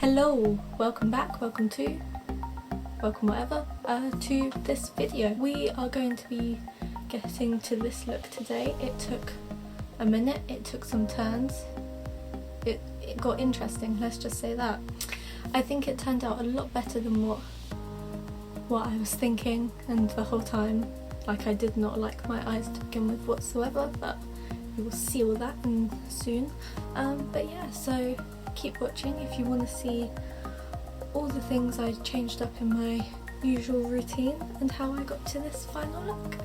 Hello, welcome back, welcome whatever, to this video. We are going to be getting to this look today. It took a minute, it took some turns, it got interesting, let's just say that. I think it turned out a lot better than what I was thinking, and the whole time, like, I did not like my eyes to begin with whatsoever, but you will see all that soon. But yeah, so keep watching if you want to see all the things I changed up in my usual routine and how I got to this final look.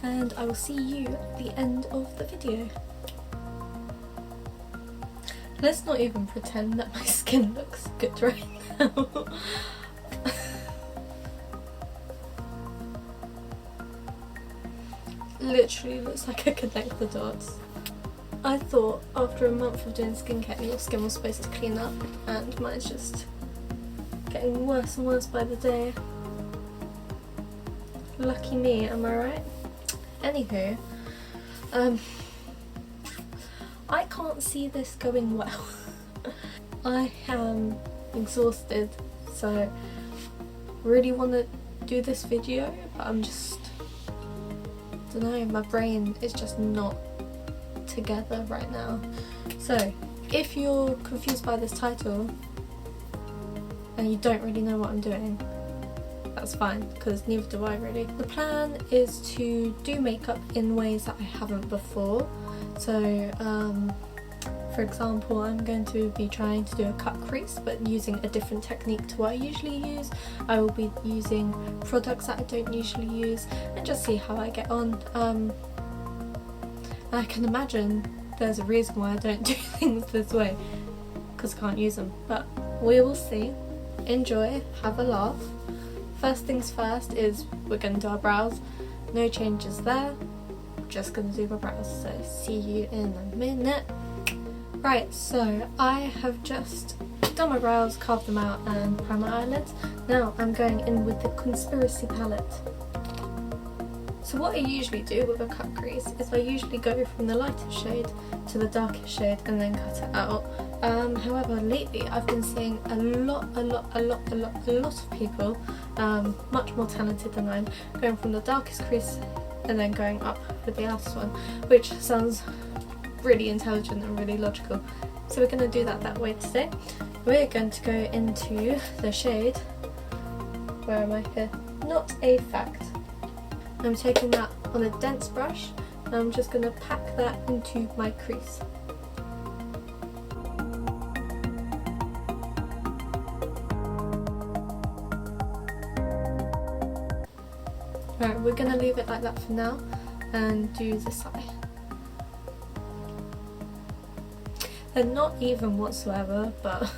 And I will see you at the end of the video. Let's not even pretend that my skin looks good right now. Literally looks like I connect the dots. I thought after a month of doing skincare your skin was supposed to clean up, and mine's just getting worse and worse by the day. Lucky me, am I right? Anywho, I can't see this going well. I am exhausted, so really want to do this video, but I'm just, I don't know, my brain is just not together right now. So if you're confused by this title and you don't really know what I'm doing, that's fine, because neither do I really. The plan is to do makeup in ways that I haven't before. So for example, I'm going to be trying to do a cut crease but using a different technique to what I usually use. I will be using products that I don't usually use and just see how I get on. I can imagine there's a reason why I don't do things this way, because I can't use them, but we will see. Enjoy, have a laugh. First things first is we're going to do our brows. No changes there, just going to do my brows, so see you in a minute. Right, so I have just done my brows, carved them out and primed my eyelids. Now I'm going in with the Conspiracy palette. So what I usually do with a cut crease is I usually go from the lightest shade to the darkest shade and then cut it out. However, lately I've been seeing a lot of people, much more talented than I am, going from the darkest crease and then going up with the lightest one, which sounds really intelligent and really logical. So we're going to do that way today. We're going to go into the shade, where am I here? Not a Fact. I'm taking that on a dense brush and I'm just going to pack that into my crease. Alright, we're going to leave it like that for now and do this eye. They're not even whatsoever, but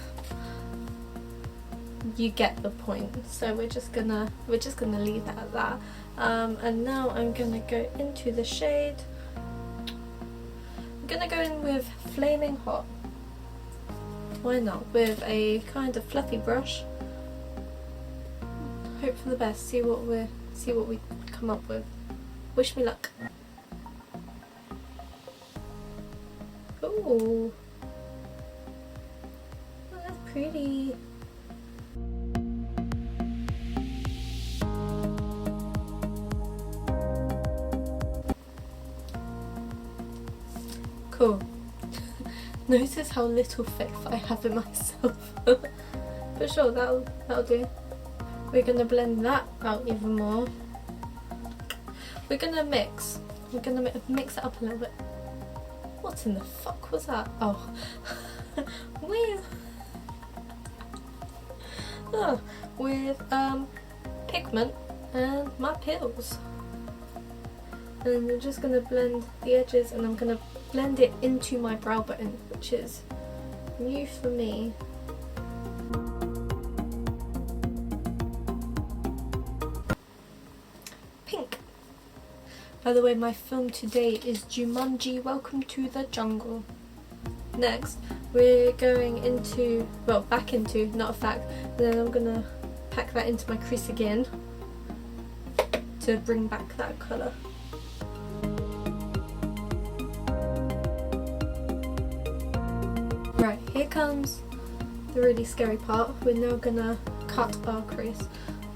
you get the point. So we're just gonna leave that at that. And now I'm gonna go into the shade. I'm gonna go in with Flaming Hot. Why not? With a kind of fluffy brush. Hope for the best. See what we come up with. Wish me luck. Ooh, that's pretty. Cool. Notice how little faith I have in myself. But sure, that'll do. We're gonna blend that out even more. We're gonna mix it up a little bit. What in the fuck was that? Oh. With pigment and my pills. And I'm just going to blend the edges, and I'm going to blend it into my brow bone, which is new for me. Pink. By the way, my film today is Jumanji, Welcome to the Jungle. Next, we're going into, well, back into, not a fact, and then I'm going to pack that into my crease again to bring back that colour. Right, here comes the really scary part. We're now gonna cut our crease.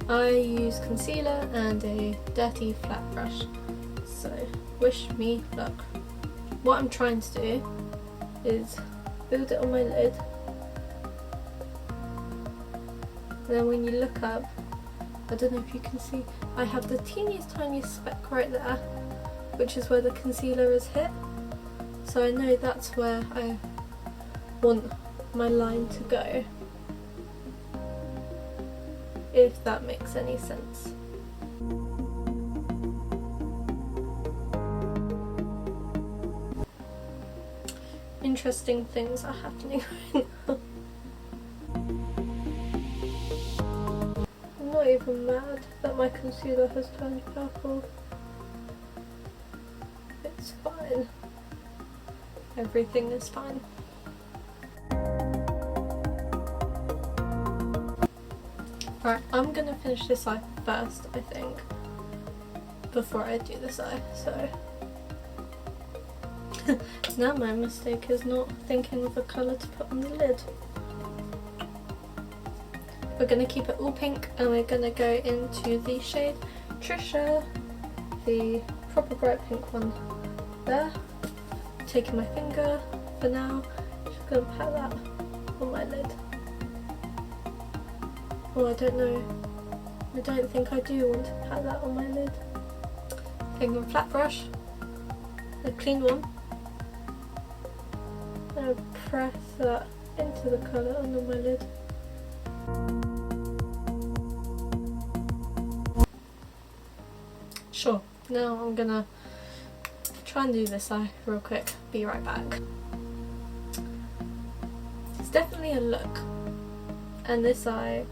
I use concealer and a dirty flat brush, so wish me luck. What I'm trying to do is build it on my lid, and then when you look up, I don't know if you can see, I have the teeniest tiniest speck right there, which is where the concealer is hit, so I know that's where I want my line to go, if that makes any sense. Interesting things are happening right now. I'm not even mad that my concealer has turned purple. It's fine. Everything is fine. Right, I'm gonna finish this eye first, I think, before I do this eye, so. Now my mistake is not thinking of a colour to put on the lid. We're gonna keep it all pink, and we're gonna go into the shade Trisha, the proper bright pink one there. Taking my finger for now, just gonna pat that on my lid. Oh, I don't know. I don't think I do want to pat that on my lid. Taking a flat brush, a clean one, and I'll press that into the colour under my lid. Sure, now I'm gonna try and do this eye real quick. Be right back. It's definitely a look, and this eye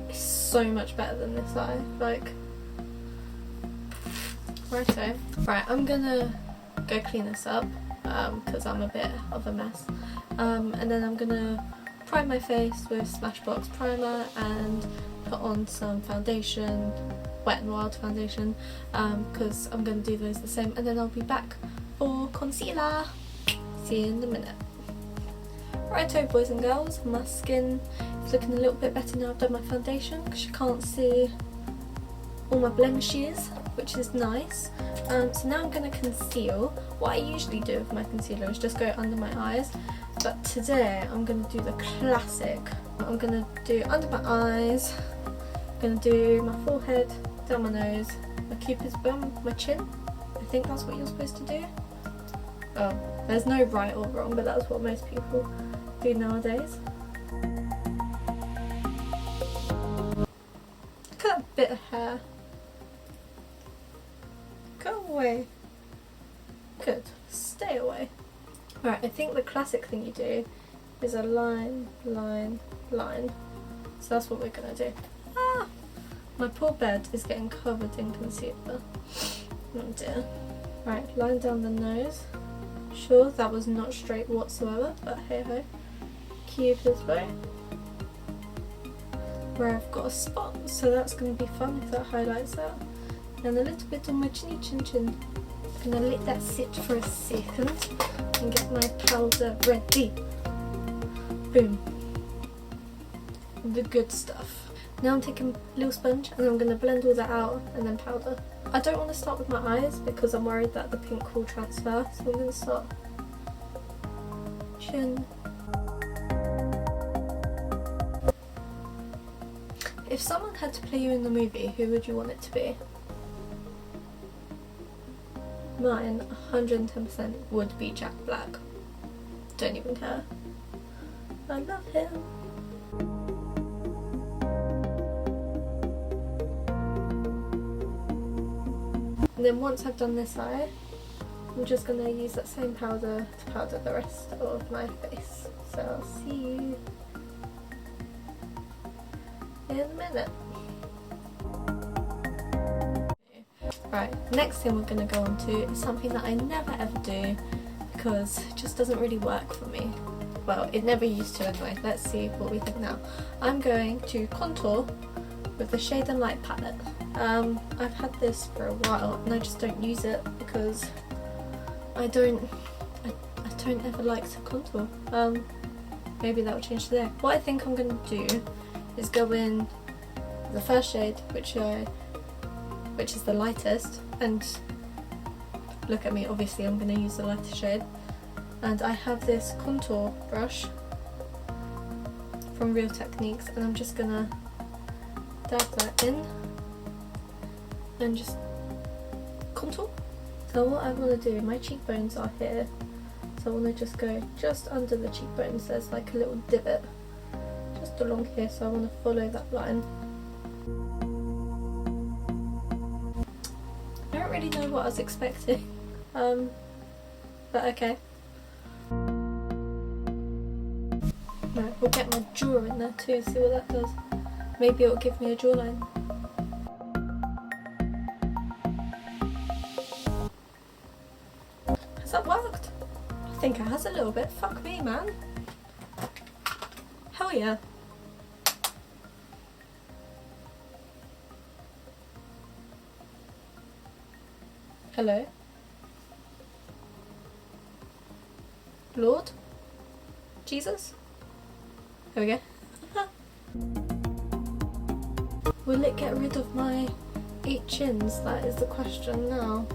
is so much better than this eye. Like, righto. Right, I'm gonna go clean this up because I'm a bit of a mess, and then I'm gonna prime my face with Smashbox primer and put on some foundation, Wet n Wild foundation, because I'm going to do those the same, and then I'll be back for concealer. See you in a minute. Righto, boys and girls, my skin is looking a little bit better now I've done my foundation, because you can't see all my blemishes, which is nice. So now I'm going to conceal. What I usually do with my concealer is just go under my eyes, but today I'm going to do the classic. I'm going to do under my eyes, I'm going to do my forehead, down my nose, my cupid's bum, my chin. I think that's what you're supposed to do. Oh, there's no right or wrong, but that's what most people do nowadays. Look at that bit of hair. Go away. Good. Stay away. Right, I think the classic thing you do is a line, line, line. So that's what we're going to do. Ah! My poor bed is getting covered in concealer. Oh dear. Right, line down the nose. Sure, that was not straight whatsoever, but hey ho. Cupid's bow, where I've got a spot, so that's going to be fun if that highlights that. And a little bit on my chinny chin chin. I'm going to let that sit for a second and get my powder ready. Boom. The good stuff. Now I'm taking a little sponge and I'm going to blend all that out and then powder. I don't want to start with my eyes because I'm worried that the pink will transfer, so I'm going to start chin. If someone had to play you in the movie, who would you want it to be? Mine, 110% would be Jack Black. Don't even care. I love him. And then once I've done this eye, I'm just going to use that same powder to powder the rest of my face. So I'll see you in a minute. Right, next thing we're going to go on to is something that I never ever do because it just doesn't really work for me. Well, it never used to anyway. Let's see what we think now. I'm going to contour with the Shade and Light palette. I've had this for a while and I just don't use it because I don't ever like to contour. maybe that will change today. What I think I'm going to do is go in the first shade, which is the lightest, and look at me, obviously I'm going to use the lighter shade, and I have this contour brush from Real Techniques, and I'm just going to dab that in and just contour. So what I want to do, my cheekbones are here, so I want to just go just under the cheekbones. There's like a little divot just along here, so I want to follow that line. I don't really know what I was expecting, but okay. Right, we'll get my jaw in there too, see what that does. Maybe it'll give me a jawline. Has that worked? I think it has a little bit. Fuck me, man. Hell yeah. Hello? Lord? Jesus? There we go. Will it get rid of my 8 chins? That is the question now.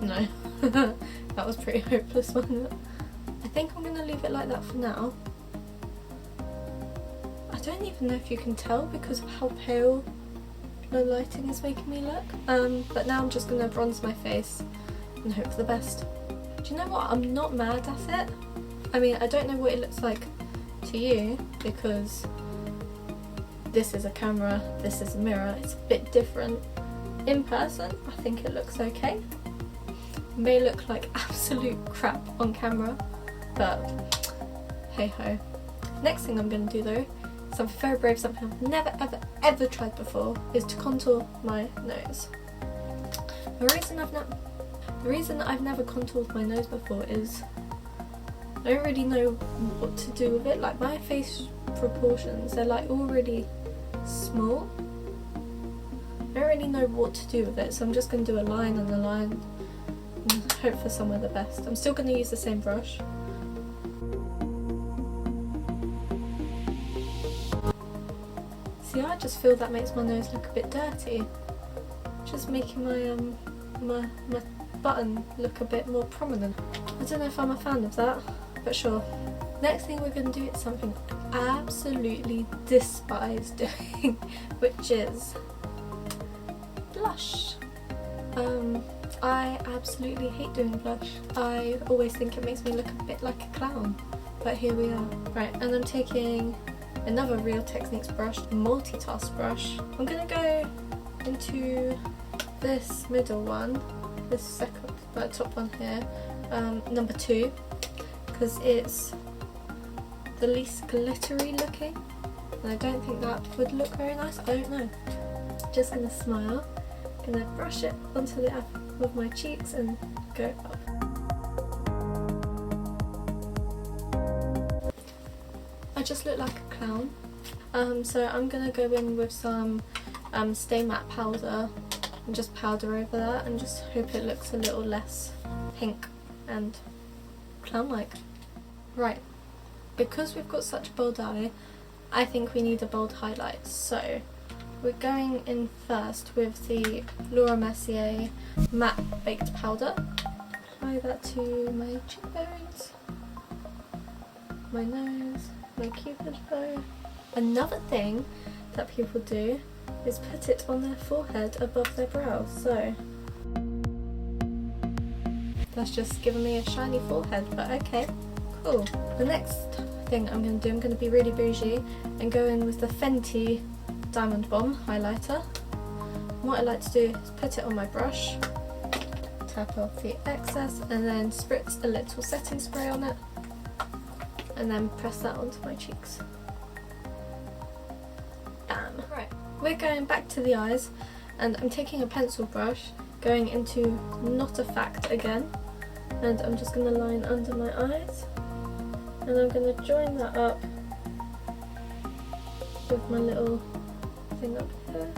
No. That was pretty hopeless, wasn't it? I think I'm going to leave it like that for now. I don't even know if you can tell because of how pale the lighting is making me look. But now I'm just going to bronze my face and hope for the best. Do you know what? I'm not mad at it. I mean, I don't know what it looks like to you because this is a camera, this is a mirror, it's a bit different. In person, I think it looks okay. It may look like absolute crap on camera, but hey ho. Next thing I'm going to do though, something very brave, something I've never ever tried before, is to contour my nose. The reason I've never contoured my nose before is I don't really know what to do with it. Like my face proportions, they're like already small. I don't really know what to do with it, so I'm just going to do a line and a line and hope for somewhere the best. I'm still going to use the same brush. See, I just feel that makes my nose look a bit dirty. Just making my button look a bit more prominent. I don't know if I'm a fan of that, but sure. Next thing we're going to do is something I absolutely despise doing, which is blush. I absolutely hate doing blush. I always think it makes me look a bit like a clown, but here we are. Right, and I'm taking another Real Techniques brush, multitask brush. I'm going to go into this middle one, this second, top one here, number 2, because it's the least glittery looking, and I don't think that would look very nice. I don't know. Just gonna smile, gonna brush it onto the apple of my cheeks and go up. I just look like a clown. So I'm gonna go in with some Stay Matte powder and just powder over that and just hope it looks a little less pink and clown-like. Right, because we've got such a bold eye, I think we need a bold highlight. So we're going in first with the Laura Mercier Matte Baked Powder. Apply that to my cheekbones, my nose, my cupid bow. Another thing that people do is put it on their forehead above their brows, so that's just giving me a shiny forehead, but okay, cool. The next thing I'm going to do, I'm going to be really bougie and go in with the Fenty Diamond Bomb highlighter. What I like to do is put it on my brush, tap off the excess, and then spritz a little setting spray on it, and then press that onto my cheeks. Bam! Right, we're going back to the eyes, and I'm taking a pencil brush, going into Not a Fact again, and I'm just going to line under my eyes, and I'm going to join that up with my little thing up here.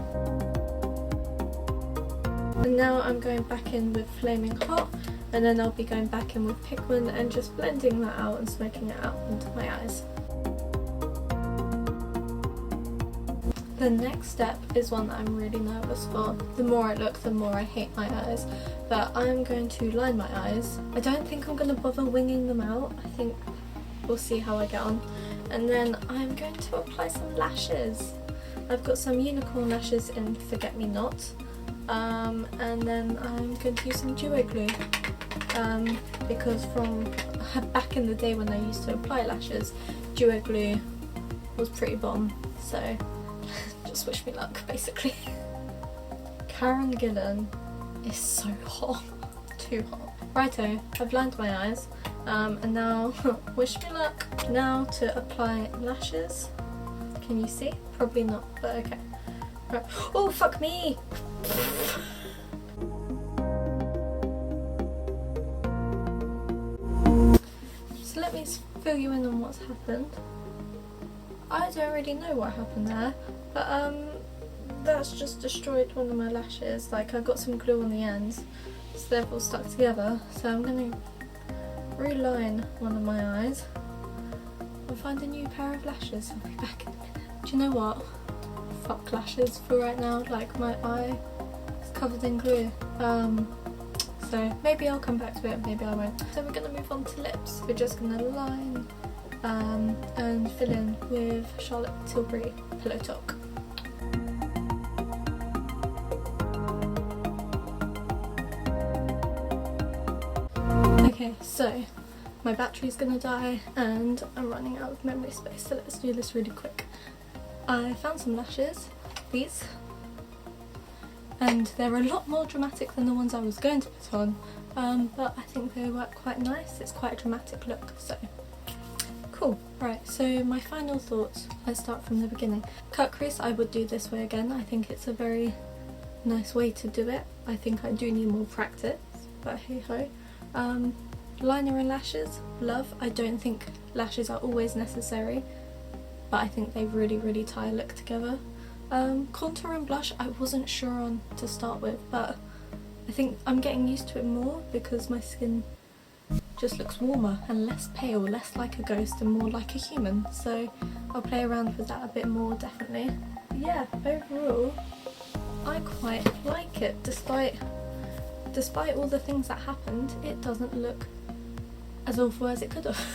And now I'm going back in with Flaming Hot, and then I'll be going back in with Pigment and just blending that out and smoking it out into my eyes. The next step is one that I'm really nervous for. The more I look, the more I hate my eyes. But I'm going to line my eyes. I don't think I'm going to bother winging them out. I think we'll see how I get on. And then I'm going to apply some lashes. I've got some unicorn lashes in Forget Me Not. And then I'm going to use some duo glue. Because from back in the day when I used to apply lashes, duo glue was pretty bomb. So just wish me luck, basically. Karen Gillan is so hot. Too hot. Righto, I've lined my eyes. And now, wish me luck. Now to apply lashes. Can you see? Probably not, but okay. Right. Oh, fuck me! So let me fill you in on what's happened. I don't really know what happened there, but that's just destroyed one of my lashes. Like, I got some glue on the ends, so they're all stuck together. So I'm going to reline one of my eyes and find a new pair of lashes. I'll be back in a minute. Do you know what? Fuck lashes for right now. Like, my eye is covered in glue. So maybe I'll come back to it, maybe I won't. So we're going to move on to lips. We're just going to line and fill in with Charlotte Tilbury Pillow Talk. Okay, so my battery's gonna die and I'm running out of memory space, so let's do this really quick. I found some lashes, these, and they're a lot more dramatic than the ones I was going to put on, but I think they work quite nice. It's quite a dramatic look, so cool. Right, so my final thoughts, let's start from the beginning. Cut crease, I would do this way again. I think it's a very nice way to do it. I think I do need more practice, but hey ho. Liner and lashes, love. I don't think lashes are always necessary, but I think they really tie a look together. Contour and blush, I wasn't sure on to start with, but I think I'm getting used to it more because my skin just looks warmer and less pale, less like a ghost and more like a human, so I'll play around with that a bit more, definitely. Yeah, overall I quite like it. Despite all the things that happened, it doesn't look as awful as it could have.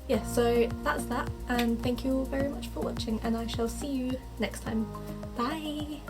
Yeah, so that's that, and thank you all very much for watching, and I shall see you next time. Bye!